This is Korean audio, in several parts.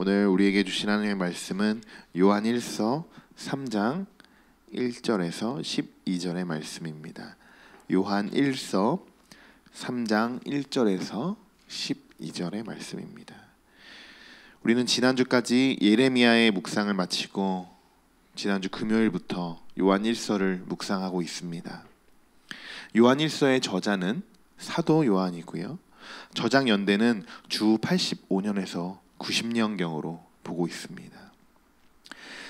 오늘 우리에게 주신 하나님의 말씀은 요한 1서 3장 1절에서 12절의 말씀입니다. 요한 1서 3장 1절에서 12절의 말씀입니다. 우리는 지난주까지 예레미야의 묵상을 마치고 지난주 금요일부터 요한 1서를 묵상하고 있습니다. 요한 1서의 저자는 사도 요한이고요. 저장 연대는 주 85년에서 90년경으로 보고 있습니다.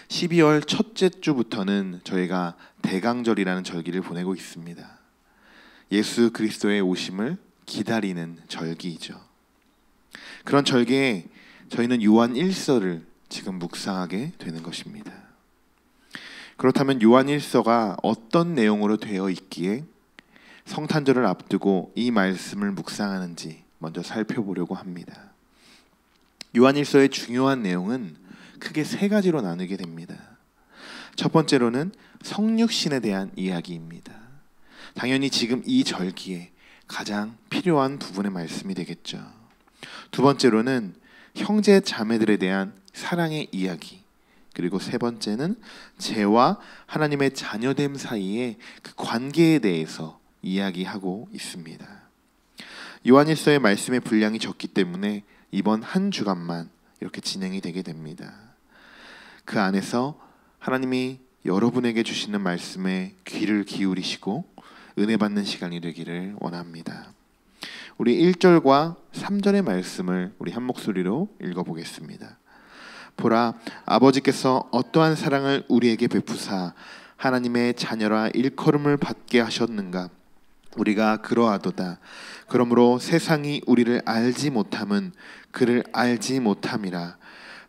12월 첫째 주부터는 저희가 대강절이라는 절기를 보내고 있습니다. 예수 그리스도의 오심을 기다리는 절기이죠. 그런 절기에 저희는 요한 1서를 지금 묵상하게 되는 것입니다. 그렇다면 요한 1서가 어떤 내용으로 되어 있기에 성탄절을 앞두고 이 말씀을 묵상하는지 먼저 살펴보려고 합니다. 요한 1서의 중요한 내용은 크게 세 가지로 나누게 됩니다. 첫 번째로는 성육신에 대한 이야기입니다. 당연히 지금 이 절기에 가장 필요한 부분의 말씀이 되겠죠. 두 번째로는 형제 자매들에 대한 사랑의 이야기, 그리고 세 번째는 죄와 하나님의 자녀됨 사이의 그 관계에 대해서 이야기하고 있습니다. 요한 1서의 말씀의 분량이 적기 때문에 이번 한 주간만 이렇게 진행이 되게 됩니다. 그 안에서 하나님이 여러분에게 주시는 말씀에 귀를 기울이시고 은혜 받는 시간이 되기를 원합니다. 우리 1절과 3절의 말씀을 우리 한 목소리로 읽어보겠습니다. 보라, 아버지께서 어떠한 사랑을 우리에게 베푸사 하나님의 자녀라 일컬음을 받게 하셨는가. 우리가 그러하도다. 그러므로 세상이 우리를 알지 못함은 그를 알지 못함이라.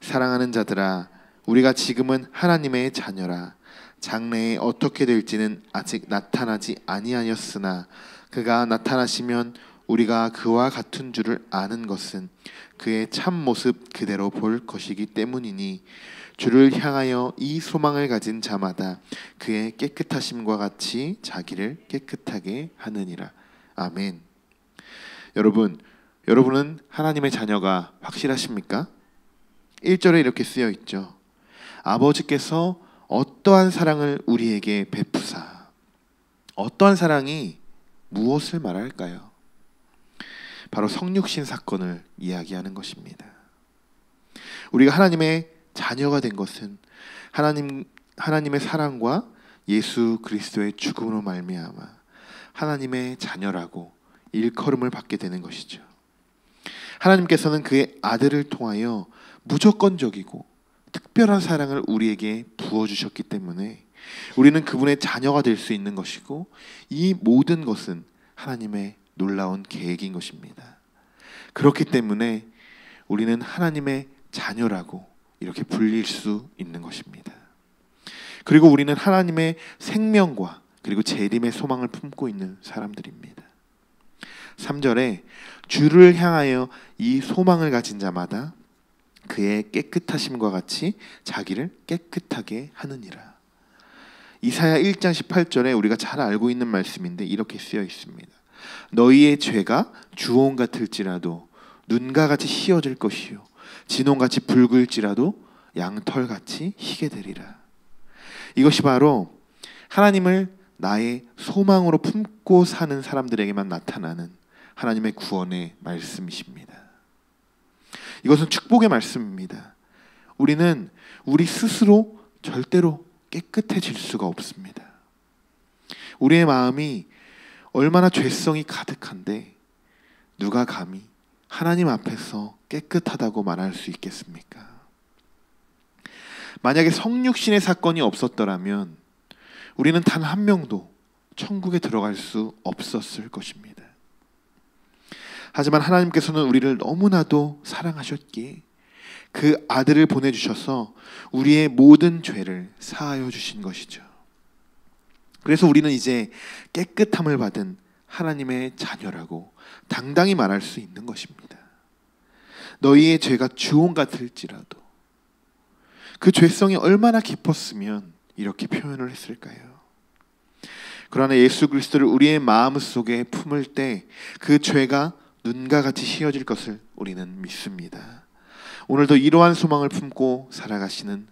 사랑하는 자들아, 우리가 지금은 하나님의 자녀라. 장래에 어떻게 될지는 아직 나타나지 아니하였으나 그가 나타나시면 우리가 그와 같은 줄을 아는 것은 그의 참 모습 그대로 볼 것이기 때문이니 주를 향하여 이 소망을 가진 자마다 그의 깨끗하심과 같이 자기를 깨끗하게 하느니라. 아멘. 여러분은 하나님의 자녀가 확실하십니까? 1절에 이렇게 쓰여 있죠. 아버지께서 어떠한 사랑을 우리에게 베푸사. 어떠한 사랑이 무엇을 말할까요? 바로 성육신 사건을 이야기하는 것입니다. 우리가 하나님의 자녀가 된 것은 하나님의 사랑과 예수 그리스도의 죽음으로 말미암아 하나님의 자녀라고 일컬음을 받게 되는 것이죠. 하나님께서는 그의 아들을 통하여 무조건적이고 특별한 사랑을 우리에게 부어주셨기 때문에 우리는 그분의 자녀가 될 수 있는 것이고, 이 모든 것은 하나님의 놀라운 계획인 것입니다. 그렇기 때문에 우리는 하나님의 자녀라고 이렇게 불릴 수 있는 것입니다. 그리고 우리는 하나님의 생명과 그리고 재림의 소망을 품고 있는 사람들입니다. 3절에 주를 향하여 이 소망을 가진 자마다 그의 깨끗하심과 같이 자기를 깨끗하게 하느니라. 이사야 1장 18절에 우리가 잘 알고 있는 말씀인데 이렇게 쓰여 있습니다. 너희의 죄가 주홍 같을지라도 눈과 같이 희어질 것이요 진홍같이 붉을지라도 양털같이 희게 되리라. 이것이 바로 하나님을 나의 소망으로 품고 사는 사람들에게만 나타나는 하나님의 구원의 말씀이십니다. 이것은 축복의 말씀입니다. 우리는 우리 스스로 절대로 깨끗해질 수가 없습니다. 우리의 마음이 얼마나 죄성이 가득한데 누가 감히 하나님 앞에서 깨끗하다고 말할 수 있겠습니까? 만약에 성육신의 사건이 없었더라면 우리는 단 한 명도 천국에 들어갈 수 없었을 것입니다. 하지만 하나님께서는 우리를 너무나도 사랑하셨기에 그 아들을 보내주셔서 우리의 모든 죄를 사하여 주신 것이죠. 그래서 우리는 이제 깨끗함을 받은 하나님의 자녀라고 당당히 말할 수 있는 것입니다. 너희의 죄가 주홍 같을지라도, 그 죄성이 얼마나 깊었으면 이렇게 표현을 했을까요? 그러나 예수 그리스도를 우리의 마음속에 품을 때 그 죄가 눈과 같이 희어질 것을 우리는 믿습니다. 오늘도 이러한 소망을 품고 살아가시는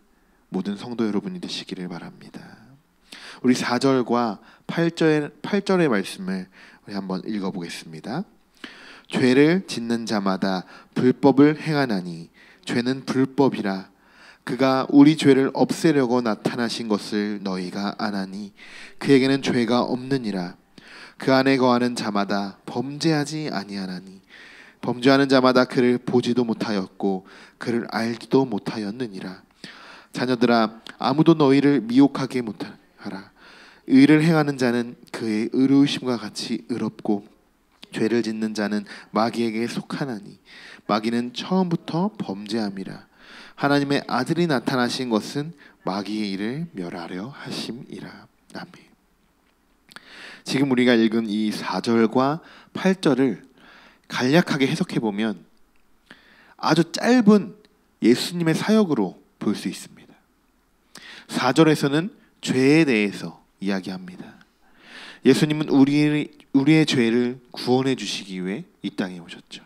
모든 성도 여러분이 되시기를 바랍니다. 우리 4절과 8절의 말씀을 우리 한번 읽어보겠습니다. 죄를 짓는 자마다 불법을 행하나니 죄는 불법이라. 그가 우리 죄를 없애려고 나타나신 것을 너희가 아나니 그에게는 죄가 없느니라. 그 안에 거하는 자마다 범죄하지 아니하나니 범죄하는 자마다 그를 보지도 못하였고 그를 알지도 못하였느니라. 자녀들아, 아무도 너희를 미혹하게 못하라. 의를 행하는 자는 그의 의로우심과 같이 의롭고 죄를 짓는 자는 마귀에게 속하나니 마귀는 처음부터 범죄함이라. 하나님의 아들이 나타나신 것은 마귀의 일을 멸하려 하심이라. 아멘. 지금 우리가 읽은 이 4절과 8절을 간략하게 해석해 보면 아주 짧은 예수님의 사역으로 볼 수 있습니다. 4절에서는 죄에 대해서 이야기합니다. 예수님은 우리의 죄를 구원해 주시기 위해 이 땅에 오셨죠.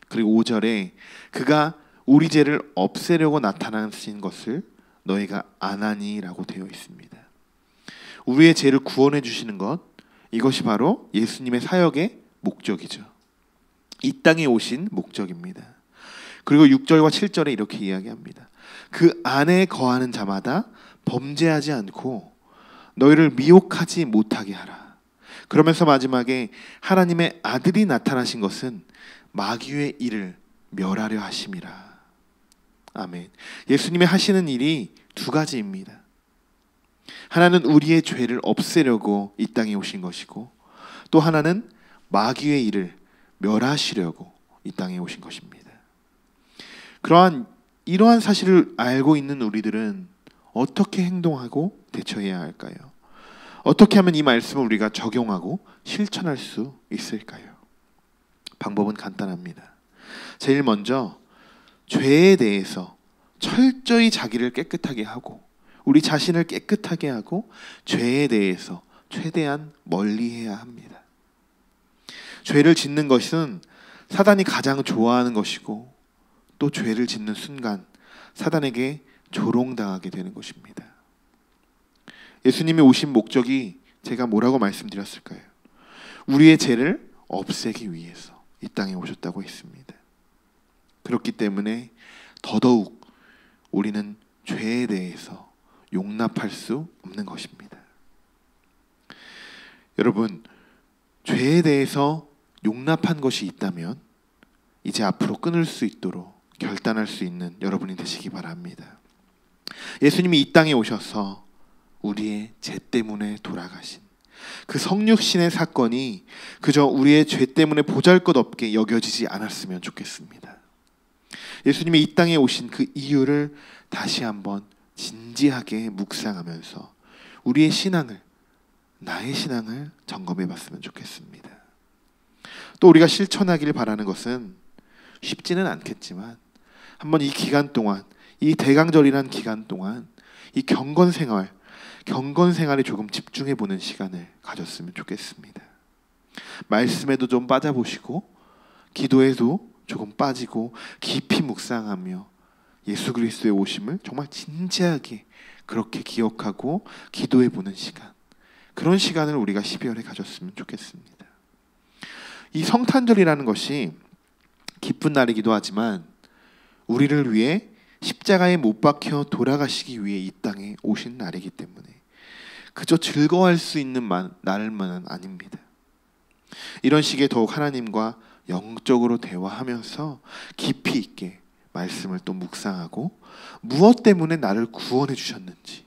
그리고 5절에 그가 우리 죄를 없애려고 나타나신 것을 너희가 아나니라고 되어 있습니다. 우리의 죄를 구원해 주시는 것, 이것이 바로 예수님의 사역의 목적이죠. 이 땅에 오신 목적입니다. 그리고 6절과 7절에 이렇게 이야기합니다. 그 안에 거하는 자마다 범죄하지 않고 너희를 미혹하지 못하게 하라. 그러면서 마지막에 하나님의 아들이 나타나신 것은 마귀의 일을 멸하려 하심이라. 아멘. 예수님이 하시는 일이 두 가지입니다. 하나는 우리의 죄를 없애려고 이 땅에 오신 것이고, 또 하나는 마귀의 일을 멸하시려고 이 땅에 오신 것입니다. 이러한 사실을 알고 있는 우리들은 어떻게 행동하고 대처해야 할까요? 어떻게 하면 이 말씀을 우리가 적용하고 실천할 수 있을까요? 방법은 간단합니다. 제일 먼저 죄에 대해서 철저히 자기를 깨끗하게 하고 우리 자신을 깨끗하게 하고 죄에 대해서 최대한 멀리해야 합니다. 죄를 짓는 것은 사단이 가장 좋아하는 것이고 또 죄를 짓는 순간 사단에게 조롱당하게 되는 것입니다. 예수님이 오신 목적이 제가 뭐라고 말씀드렸을까요? 우리의 죄를 없애기 위해서 이 땅에 오셨다고 했습니다. 그렇기 때문에 더더욱 우리는 죄에 대해서 용납할 수 없는 것입니다. 여러분, 죄에 대해서 용납한 것이 있다면 이제 앞으로 끊을 수 있도록 결단할 수 있는 여러분이 되시기 바랍니다. 예수님이 이 땅에 오셔서 우리의 죄 때문에 돌아가신 그 성육신의 사건이 그저 우리의 죄 때문에 보잘것없게 여겨지지 않았으면 좋겠습니다. 예수님이 이 땅에 오신 그 이유를 다시 한번 진지하게 묵상하면서 우리의 신앙을, 나의 신앙을 점검해 봤으면 좋겠습니다. 또 우리가 실천하기를 바라는 것은 쉽지는 않겠지만 한번 이 기간 동안, 이 대강절이라는 기간 동안 이 경건 생활에 조금 집중해 보는 시간을 가졌으면 좋겠습니다. 말씀에도 좀 빠져보시고 기도에도 조금 빠지고 깊이 묵상하며 예수 그리스도의 오심을 정말 진지하게 그렇게 기억하고 기도해 보는 시간, 그런 시간을 우리가 12월에 가졌으면 좋겠습니다. 이 성탄절이라는 것이 기쁜 날이기도 하지만 우리를 위해 십자가에 못 박혀 돌아가시기 위해 이 땅에 오신 날이기 때문에 그저 즐거워할 수 있는 날만은 아닙니다. 이런 식의 더욱 하나님과 영적으로 대화하면서 깊이 있게 말씀을 또 묵상하고 무엇 때문에 나를 구원해 주셨는지,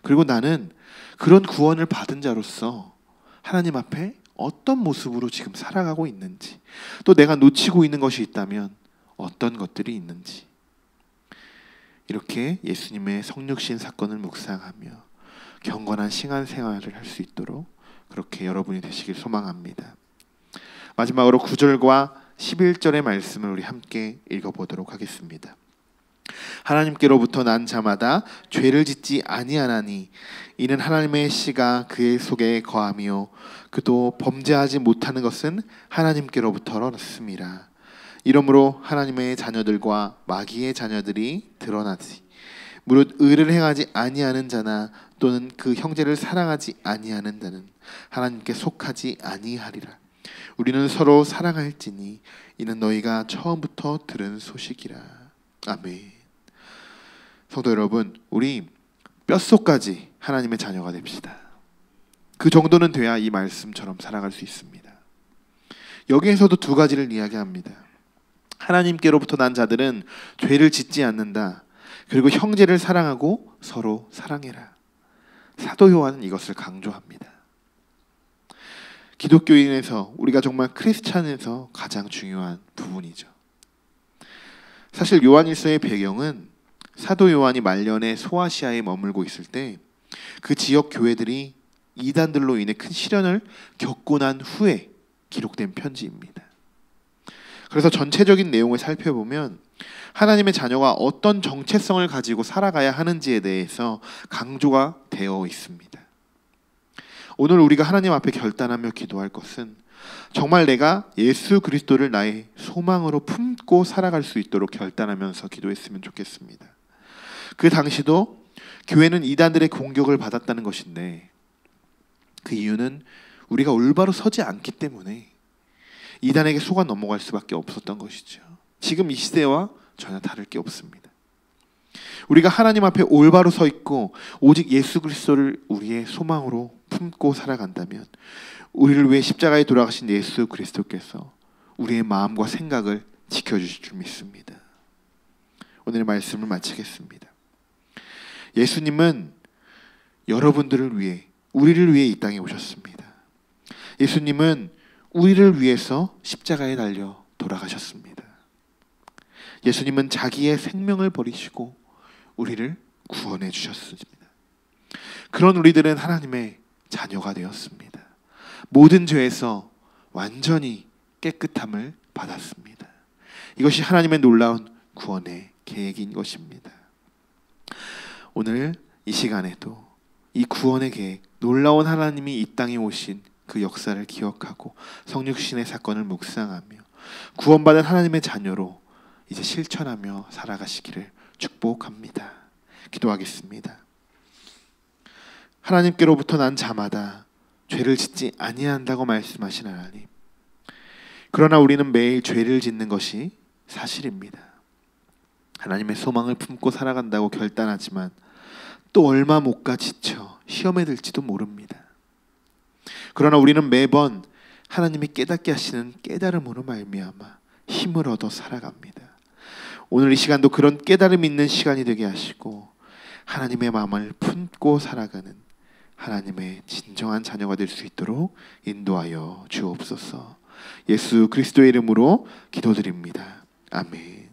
그리고 나는 그런 구원을 받은 자로서 하나님 앞에 어떤 모습으로 지금 살아가고 있는지, 또 내가 놓치고 있는 것이 있다면 어떤 것들이 있는지, 이렇게 예수님의 성육신 사건을 묵상하며 경건한 신앙생활을 할 수 있도록 그렇게 여러분이 되시길 소망합니다. 마지막으로 9절과 11절의 말씀을 우리 함께 읽어보도록 하겠습니다. 하나님께로부터 난 자마다 죄를 짓지 아니하나니 이는 하나님의 씨가 그의 속에 거하며 그도 범죄하지 못하는 것은 하나님께로부터였습니다. 이러므로 하나님의 자녀들과 마귀의 자녀들이 드러나지. 무릇 의를 행하지 아니하는 자나 또는 그 형제를 사랑하지 아니하는 자는 하나님께 속하지 아니하리라. 우리는 서로 사랑할지니 이는 너희가 처음부터 들은 소식이라. 아멘. 성도 여러분, 우리 뼛속까지 하나님의 자녀가 됩시다. 그 정도는 돼야 이 말씀처럼 살아갈 수 있습니다. 여기에서도 두 가지를 이야기합니다. 하나님께로부터 난 자들은 죄를 짓지 않는다. 그리고 형제를 사랑하고 서로 사랑해라. 사도 요한은 이것을 강조합니다. 기독교인에서, 우리가 정말 크리스찬에서 가장 중요한 부분이죠. 사실 요한일서의 배경은 사도 요한이 말년에 소아시아에 머물고 있을 때 그 지역 교회들이 이단들로 인해 큰 시련을 겪고 난 후에 기록된 편지입니다. 그래서 전체적인 내용을 살펴보면 하나님의 자녀가 어떤 정체성을 가지고 살아가야 하는지에 대해서 강조가 되어 있습니다. 오늘 우리가 하나님 앞에 결단하며 기도할 것은 정말 내가 예수 그리스도를 나의 소망으로 품고 살아갈 수 있도록 결단하면서 기도했으면 좋겠습니다. 그 당시도 교회는 이단들의 공격을 받았다는 것인데 그 이유는 우리가 올바로 서지 않기 때문에 이단에게 속아 넘어갈 수밖에 없었던 것이죠. 지금 이 시대와 전혀 다를 게 없습니다. 우리가 하나님 앞에 올바로 서 있고 오직 예수 그리스도를 우리의 소망으로 품고 살아간다면 우리를 위해 십자가에 돌아가신 예수 그리스도께서 우리의 마음과 생각을 지켜주실 줄 믿습니다. 오늘의 말씀을 마치겠습니다. 예수님은 여러분들을 위해, 우리를 위해 이 땅에 오셨습니다. 예수님은 우리를 위해서 십자가에 달려 돌아가셨습니다. 예수님은 자기의 생명을 버리시고 우리를 구원해 주셨습니다. 그런 우리들은 하나님의 자녀가 되었습니다. 모든 죄에서 완전히 깨끗함을 받았습니다. 이것이 하나님의 놀라운 구원의 계획인 것입니다. 오늘 이 시간에도 이 구원의 계획, 놀라운 하나님이 이 땅에 오신 그 역사를 기억하고 성육신의 사건을 묵상하며 구원받은 하나님의 자녀로 이제 실천하며 살아가시기를 축복합니다. 기도하겠습니다. 하나님께로부터 난 자마다 죄를 짓지 아니한다고 말씀하신 하나님, 그러나 우리는 매일 죄를 짓는 것이 사실입니다. 하나님의 소망을 품고 살아간다고 결단하지만 또 얼마 못 가 지쳐 시험에 들지도 모릅니다. 그러나 우리는 매번 하나님이 깨닫게 하시는 깨달음으로 말미암아 힘을 얻어 살아갑니다. 오늘 이 시간도 그런 깨달음 있는 시간이 되게 하시고 하나님의 마음을 품고 살아가는 하나님의 진정한 자녀가 될 수 있도록 인도하여 주옵소서. 예수 그리스도의 이름으로 기도드립니다. 아멘.